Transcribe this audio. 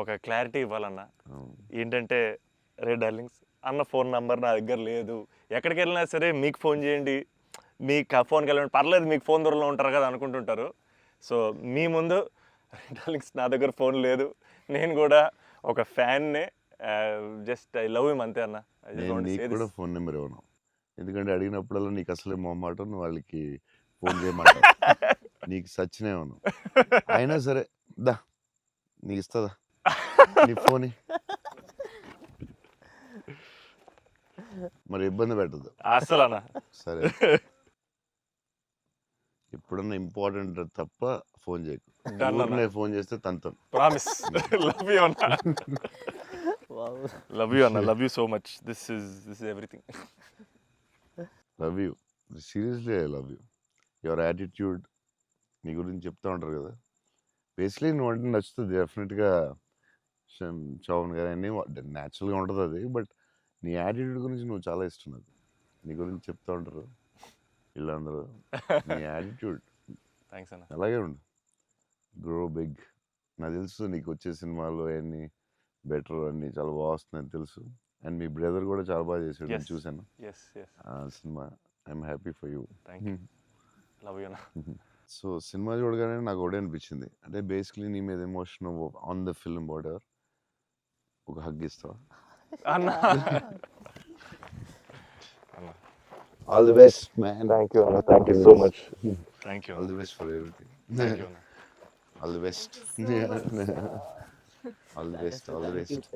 ఒక క్లారిటీ ఇవ్వాలన్నా. ఏంటంటే, రే డార్లింగ్స్ అన్న ఫోన్ నంబర్ నా దగ్గర లేదు. ఎక్కడికి వెళ్ళినా సరే మీకు ఫోన్ చేయండి, మీకు ఫోన్కి వెళ్ళండి, పర్లేదు మీకు ఫోన్ దూరంలో ఉంటారు కదా అనుకుంటుంటారు. సో మీ ముందు డార్లింగ్స్ నా దగ్గర ఫోన్ లేదు, నేను కూడా ఒక ఫ్యాన్నే, జస్ట్ ఐ లవ్ హిమ్ అంతే అన్న. నేను నీకు కూడా ఫోన్ నెంబర్ ఇవ్వను, ఎందుకంటే అడిగినప్పుడల్లా నీకు అసలే మొహమాటం, నువ్వు వాళ్ళకి ఫోన్ చేయమాట నీకు సచ్చినే ఇవ్వను. అయినా సరే దా నీకు ఇస్తుందా నీ ఫోన్, మరి ఇబ్బంది పెట్టదు అసలు అన్న. సరే ఎప్పుడన్నా ఇంపార్టెంట్ తప్ప ఫోన్ చేయకు. ఫోన్ చేస్తే తంతాను. ప్రామిస్. లవ్ యూ అన్న. లవ్ యూ అన్న, love you so much. This is everything. Love you, seriously I love you. Your attitude, నీ గురించి చెప్తా ఉంటారు కదా, బేసిక్లీ నువ్వు అంటే నచ్చుతుంది డెఫినెట్గా. చౌన్ గారు అన్నీ న్యాచురల్గా ఉంటుంది అది, బట్ నీ యాటిట్యూడ్ గురించి నువ్వు చాలా ఇష్టం నాకు. నీ గురించి చెప్తా ఉంటారు వీళ్ళందరూ, నీ యాటిట్యూడ్ థ్యాంక్స్ అన్న. అలాగే ఉండు, గ్రో బిగ్. నాకు తెలుసు నీకు వచ్చే సినిమాలు అన్నీ బెటర్ అన్నీ చాలా బాగా వస్తున్నాయని తెలుసు. అండ్ మీ బ్రదర్ కూడా చాలా బాగా చేశాడు, నేను చూశాను ఆ సినిమా. I'm happy for you. Love you అన్న. సో సినిమా చూడగానే నాకు ఒకటే అనిపించింది, అంటే బేసిక్లీ నీ మీద emotion on the film whatever, ఒక హగ్ ఇస్తావా అన్న? All the best man. Thank you అన్న, thank you so much. Thank you. All the best for everything. Thank you అన్న. All the best. All the best. All the best.